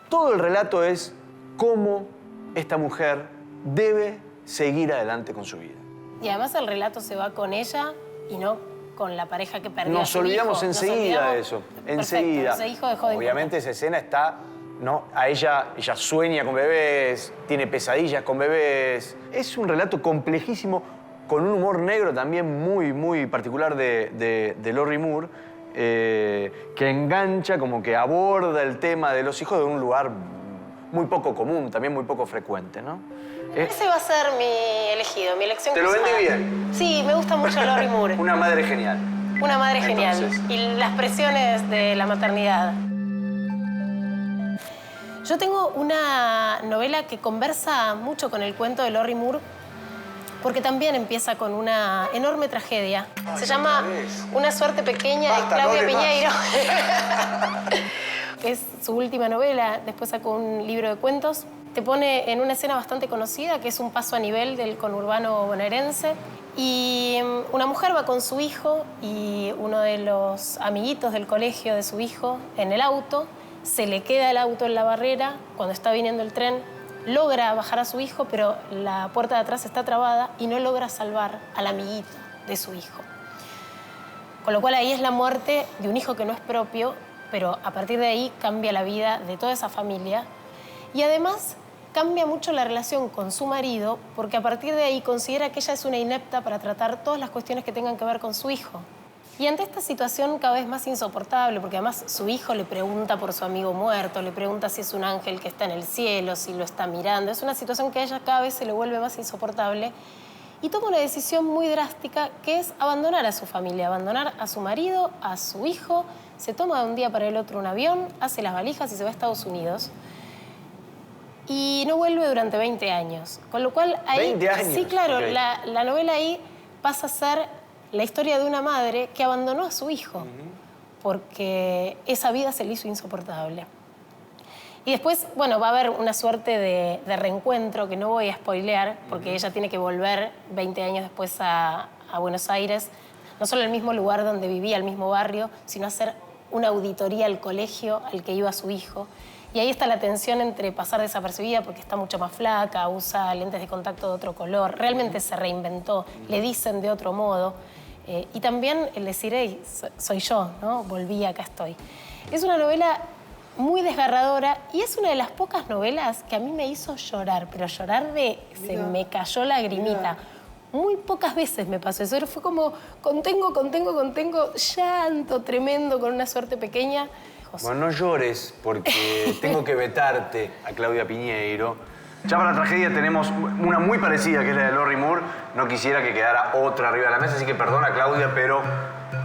Todo el relato es cómo esta mujer debe seguir adelante con su vida. Y además el relato se va con ella y no con la pareja que perdió a su hijo. Nos olvidamos enseguida de eso, enseguida. Ese hijo dejó de Obviamente esa escena está... ¿no? A ella sueña con bebés, tiene pesadillas con bebés. Es un relato complejísimo, con un humor negro también muy, muy particular de Lorrie Moore, que engancha, como que aborda el tema de los hijos de un lugar muy poco común, también muy poco frecuente, ¿no? Ese va a ser mi elegido, mi elección. ¿Te lo vendí bien? Sí, me gusta mucho Lorrie Moore. Una madre genial. Una madre genial. Entonces. Y las presiones de la maternidad. Yo tengo una novela que conversa mucho con el cuento de Lorrie Moore, porque también empieza con una enorme tragedia. Se llama Una suerte pequeña, de Claudia Piñeiro. Es su última novela, después sacó un libro de cuentos. te pone en una escena bastante conocida, que es un paso a nivel del conurbano bonaerense. Y una mujer va con su hijo y uno de los amiguitos del colegio de su hijo en el auto. Se le queda el auto en la barrera cuando está viniendo el tren. Logra bajar a su hijo, pero la puerta de atrás está trabada y no logra salvar al amiguito de su hijo. Con lo cual ahí es la muerte de un hijo que no es propio, pero a partir de ahí cambia la vida de toda esa familia. Y además cambia mucho la relación con su marido, porque a partir de ahí considera que ella es una inepta para tratar todas las cuestiones que tengan que ver con su hijo. Y ante esta situación cada vez más insoportable, porque además su hijo le pregunta por su amigo muerto, le pregunta si es un ángel que está en el cielo, si lo está mirando. Es una situación que a ella cada vez se le vuelve más insoportable y toma una decisión muy drástica, que es abandonar a su familia, abandonar a su marido, a su hijo. Se toma de un día para el otro un avión, hace las valijas y se va a Estados Unidos. Y no vuelve durante 20 años. Con lo cual ahí... 20 años. Sí, claro, Okay. la novela ahí pasa a ser la historia de una madre que abandonó a su hijo porque esa vida se le hizo insoportable. Y después, bueno, va a haber una suerte de reencuentro que no voy a spoilear porque ella tiene que volver 20 años después a Buenos Aires, no solo al mismo lugar donde vivía, al mismo barrio, sino hacer una auditoría al colegio al que iba su hijo. Y ahí está la tensión entre pasar desapercibida porque está mucho más flaca, usa lentes de contacto de otro color, realmente se reinventó, le dicen de otro modo. Y también el decir, hey, soy yo, ¿no? Volví, acá estoy. Es una novela muy desgarradora y es una de las pocas novelas que a mí me hizo llorar, pero llorar de... Se me cayó lagrimita. Muy pocas veces me pasó eso. Fue como contengo, llanto tremendo con una suerte pequeña. Bueno, no llores porque tengo que vetarte a Claudia Piñeiro. Ya para la tragedia tenemos una muy parecida, que es la de Lorrie Moore. No quisiera que quedara otra arriba de la mesa, así que perdona, Claudia, pero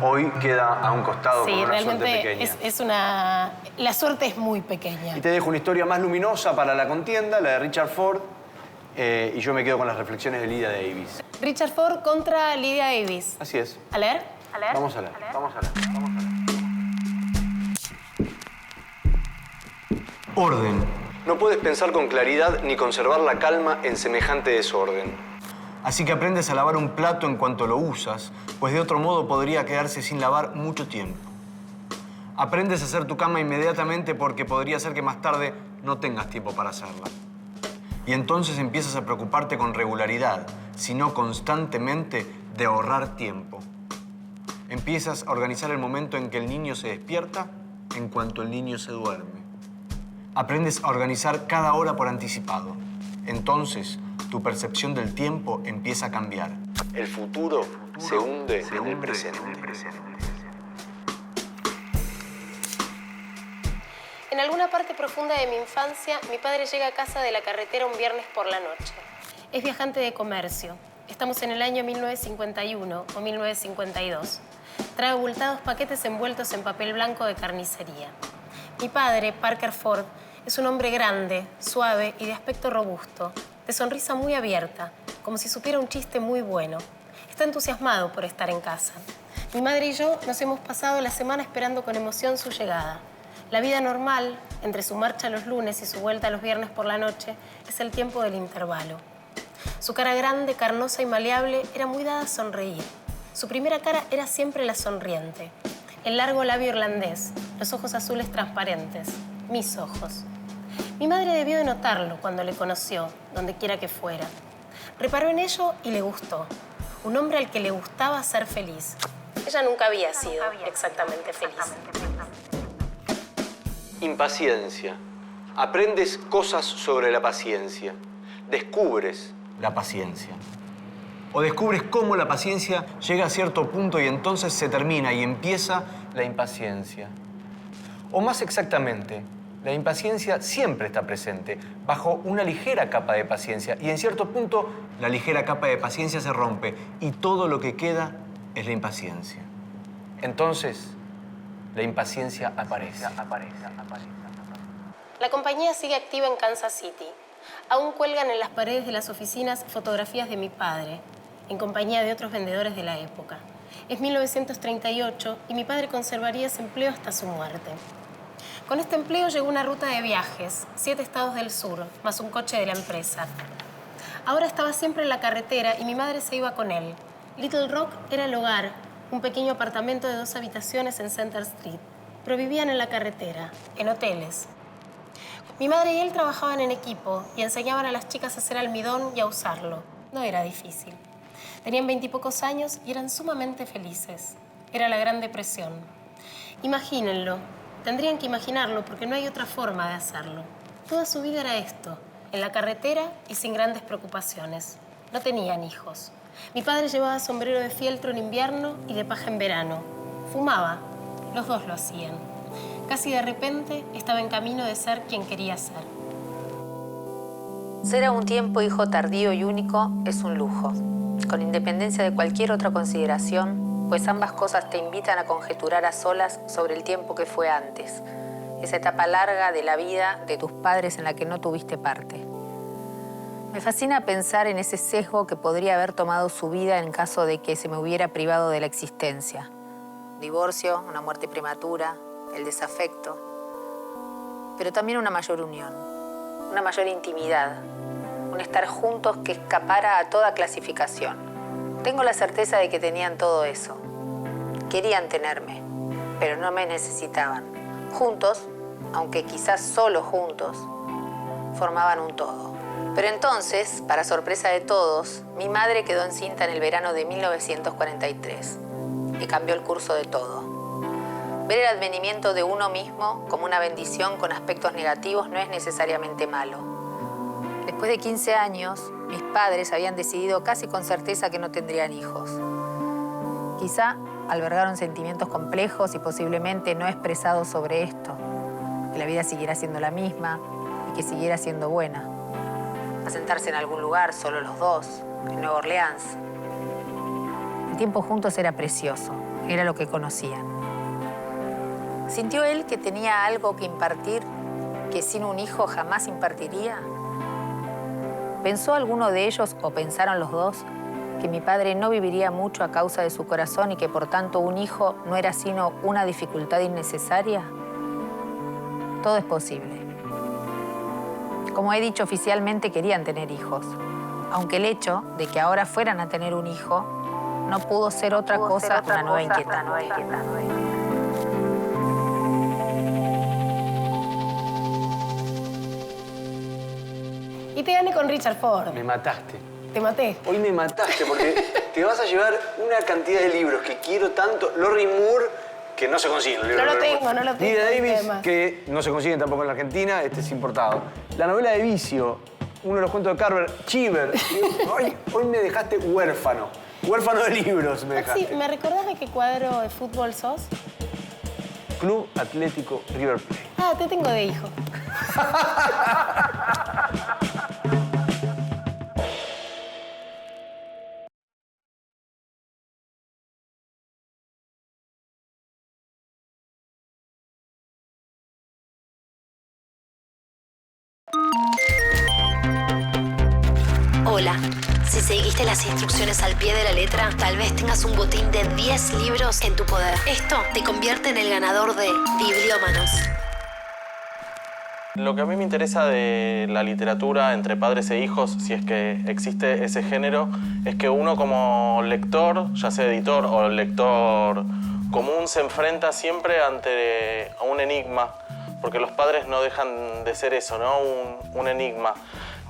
hoy queda a un costado con una suerte pequeña. Sí, realmente la suerte es muy pequeña. Y te dejo una historia más luminosa para la contienda, la de Richard Ford, y yo me quedo con las reflexiones de Lydia Davis. Richard Ford contra Lydia Davis. Así es. ¿A leer? Vamos a leer. Orden. No puedes pensar con claridad ni conservar la calma en semejante desorden. Así que aprendes a lavar un plato en cuanto lo usas, pues de otro modo podría quedarse sin lavar mucho tiempo. Aprendes a hacer tu cama inmediatamente porque podría ser que más tarde no tengas tiempo para hacerla. Y entonces empiezas a preocuparte con regularidad, si no constantemente, de ahorrar tiempo. Empiezas a organizar el momento en que el niño se despierta en cuanto el niño se duerme. Aprendes a organizar cada hora por anticipado. Entonces, tu percepción del tiempo empieza a cambiar. El futuro se hunde en el presente. En alguna parte profunda de mi infancia, mi padre llega a casa de la carretera un viernes por la noche. Es viajante de comercio. Estamos en el año 1951 o 1952. Trae abultados paquetes envueltos en papel blanco de carnicería. Mi padre, Parker Ford, es un hombre grande, suave y de aspecto robusto, de sonrisa muy abierta, como si supiera un chiste muy bueno. Está entusiasmado por estar en casa. Mi madre y yo nos hemos pasado la semana esperando con emoción su llegada. La vida normal, entre su marcha los lunes y su vuelta los viernes por la noche, es el tiempo del intervalo. Su cara grande, carnosa y maleable era muy dada a sonreír. Su primera cara era siempre la sonriente. El largo labio irlandés, los ojos azules transparentes, mis ojos. Mi madre debió de notarlo cuando le conoció, donde quiera que fuera. Reparó en ello y le gustó. Un hombre al que le gustaba ser feliz. Ella nunca había sido exactamente feliz. Impaciencia. Aprendes cosas sobre la paciencia. Descubres la paciencia. O descubres cómo la paciencia llega a cierto punto y entonces se termina y empieza la impaciencia. O más exactamente, la impaciencia siempre está presente, bajo una ligera capa de paciencia. Y en cierto punto, la ligera capa de paciencia se rompe y todo lo que queda es la impaciencia. Entonces, la impaciencia aparece. La compañía sigue activa en Kansas City. Aún cuelgan en las paredes de las oficinas fotografías de mi padre, en compañía de otros vendedores de la época. Es 1938 y mi padre conservaría ese empleo hasta su muerte. Con este empleo llegó una ruta de viajes, 7 estados del sur, más un coche de la empresa. Ahora estaba siempre en la carretera y mi madre se iba con él. Little Rock era el hogar, un pequeño apartamento de 2 habitaciones en Center Street, pero vivían en la carretera, en hoteles. Mi madre y él trabajaban en equipo y enseñaban a las chicas a hacer almidón y a usarlo. No era difícil. Tenían 20 y pocos años y eran sumamente felices. Era la Gran Depresión. Imagínenlo. Tendrían que imaginarlo porque no hay otra forma de hacerlo. Toda su vida era esto, en la carretera y sin grandes preocupaciones. No tenían hijos. Mi padre llevaba sombrero de fieltro en invierno y de paja en verano. Fumaba. Los dos lo hacían. Casi de repente estaba en camino de ser quien quería ser. Ser a un tiempo hijo tardío y único es un lujo, con independencia de cualquier otra consideración, pues ambas cosas te invitan a conjeturar a solas sobre el tiempo que fue antes, esa etapa larga de la vida de tus padres en la que no tuviste parte. Me fascina pensar en ese sesgo que podría haber tomado su vida en caso de que se me hubiera privado de la existencia. Divorcio, una muerte prematura, el desafecto, pero también una mayor unión, una mayor intimidad, un estar juntos que escapara a toda clasificación. Tengo la certeza de que tenían todo eso. Querían tenerme, pero no me necesitaban. Juntos, aunque quizás solo juntos, formaban un todo. Pero entonces, para sorpresa de todos, mi madre quedó encinta en el verano de 1943 y cambió el curso de todo. Ver el advenimiento de uno mismo como una bendición con aspectos negativos no es necesariamente malo. Después de 15 años, mis padres habían decidido casi con certeza que no tendrían hijos. Quizá albergaron sentimientos complejos y posiblemente no expresados sobre esto, que la vida siguiera siendo la misma y que siguiera siendo buena. Asentarse en algún lugar, solo los dos, en Nueva Orleans. El tiempo juntos era precioso, era lo que conocían. ¿Sintió él que tenía algo que impartir que sin un hijo jamás impartiría? ¿Pensó alguno de ellos, o pensaron los dos, que mi padre no viviría mucho a causa de su corazón y que por tanto un hijo no era sino una dificultad innecesaria? Todo es posible. Como he dicho, oficialmente querían tener hijos, aunque el hecho de que ahora fueran a tener un hijo no pudo ser otra cosa que una nueva inquietud. Y te gané con Richard Ford. Me mataste. Te maté. Hoy me mataste porque te vas a llevar una cantidad de libros que quiero tanto. Lorrie Moore, que no se consiguen. No lo tengo. Nina Davis, que no se consiguen tampoco en la Argentina. Este es importado. La novela de Vicio, uno de los cuentos de Carver, Chiver. Hoy me dejaste huérfano. Huérfano de libros me dejaste. Sí, ¿me recordás de qué cuadro de fútbol sos? Club Atlético River Plate. Ah, te tengo de hijo. Hola. Si seguiste las instrucciones al pie de la letra, tal vez tengas un botín de 10 libros en tu poder. Esto te convierte en el ganador de Bibliómanos. Lo que a mí me interesa de la literatura entre padres e hijos, si es que existe ese género, es que uno como lector, ya sea editor o lector común, se enfrenta siempre ante un enigma, porque los padres no dejan de ser eso, ¿no? Un enigma.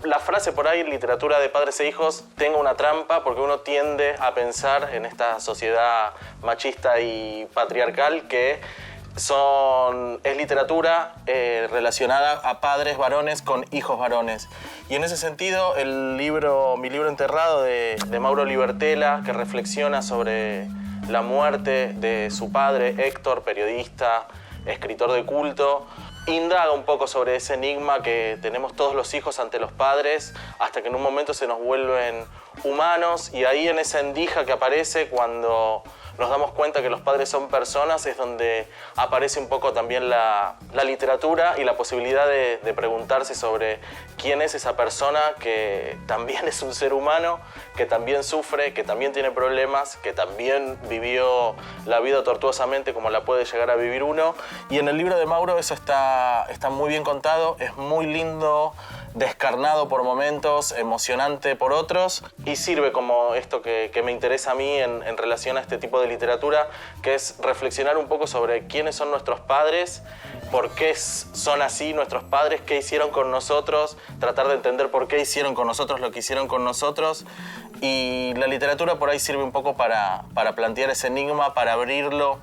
La frase por ahí, literatura de padres e hijos, tenga una trampa porque uno tiende a pensar en esta sociedad machista y patriarcal que es literatura relacionada a padres varones con hijos varones. Y en ese sentido, mi libro Enterrado de Mauro Libertela, que reflexiona sobre la muerte de su padre, Héctor, periodista, escritor de culto, indaga un poco sobre ese enigma que tenemos todos los hijos ante los padres hasta que en un momento se nos vuelven humanos, y ahí en esa endija que aparece cuando nos damos cuenta que los padres son personas, es donde aparece un poco también la literatura y la posibilidad de preguntarse sobre quién es esa persona que también es un ser humano, que también sufre, que también tiene problemas, que también vivió la vida tortuosamente como la puede llegar a vivir uno. Y en el libro de Mauro eso está muy bien contado, es muy lindo, descarnado por momentos, emocionante por otros, y sirve como esto que me interesa a mí en relación a este tipo de literatura, que es reflexionar un poco sobre quiénes son nuestros padres, por qué son así nuestros padres, qué hicieron con nosotros, tratar de entender por qué hicieron con nosotros lo que hicieron con nosotros. Y la literatura por ahí sirve un poco para plantear ese enigma, para abrirlo,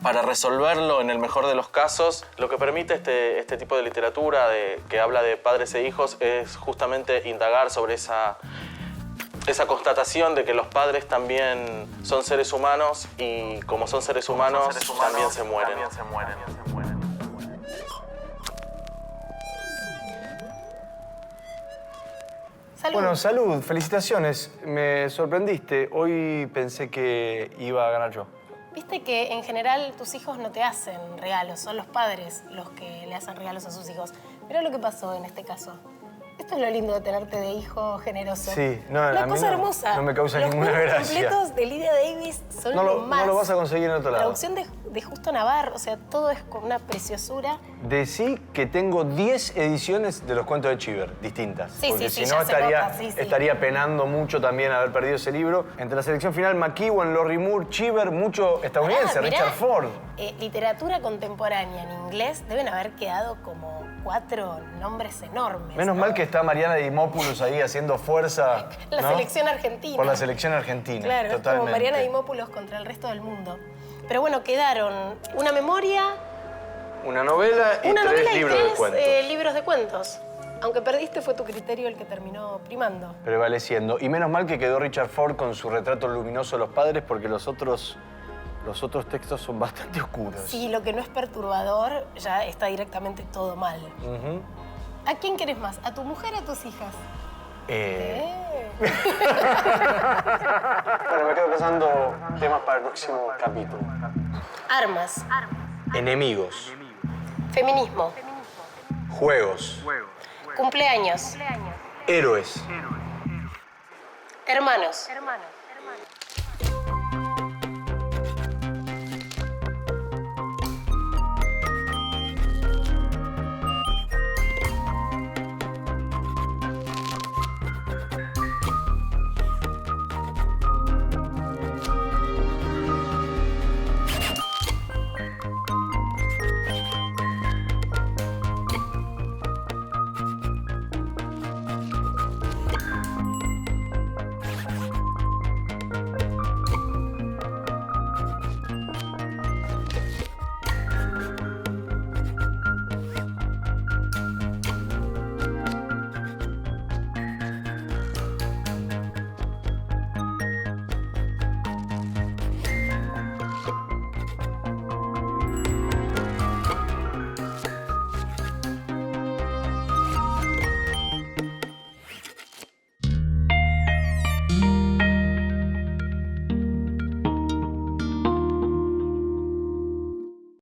para resolverlo en el mejor de los casos. Lo que permite este tipo de literatura que habla de padres e hijos es justamente indagar sobre esa constatación de que los padres también son seres humanos y como son seres humanos, también se mueren. Salud. Bueno, salud, felicitaciones. Me sorprendiste. Hoy pensé que iba a ganar yo. Viste que en general tus hijos no te hacen regalos, son los padres los que le hacen regalos a sus hijos. Mirá lo que pasó en este caso. Esto es lo lindo de tenerte de hijo generoso. Sí, no, Una a mí cosa no, hermosa. no me causa ninguna Los gracia. cuentos completos de Lydia Davis son lo más. No lo vas a conseguir en otro lado. Traducción de Justo Navarro, o sea, todo es con una preciosura. Decí que tengo 10 ediciones de los cuentos de Chiver, distintas. Sí, porque sí, si ya no se estaría, nota, sí. estaría penando mucho también haber perdido ese libro. Entre la selección final, McEwan, Lorrie Moore, Chiver, mucho estadounidense, Mirá, Richard Ford. Literatura contemporánea en inglés deben haber quedado como 4 nombres enormes. Menos ¿no? mal que está Mariana Dimopoulos ahí haciendo fuerza. La ¿no? selección argentina. Por la selección argentina. Claro, totalmente. es como Mariana Dimopoulos contra el resto del mundo. Pero bueno, quedaron una memoria, Una novela y tres libros de cuentos. libros de cuentos. Aunque perdiste, fue tu criterio el que terminó primando. Prevaleciendo. Y menos mal que quedó Richard Ford con su retrato luminoso de los padres, porque los otros textos son bastante oscuros. Sí, lo que no es perturbador ya está directamente todo mal. Ujú. ¿A quién querés más? ¿A tu mujer o a tus hijas? Bueno, me quedo pensando temas para el próximo capítulo. Armas. Enemigos. Feminismo. Juegos. Cumpleaños. Héroes. Hermanos.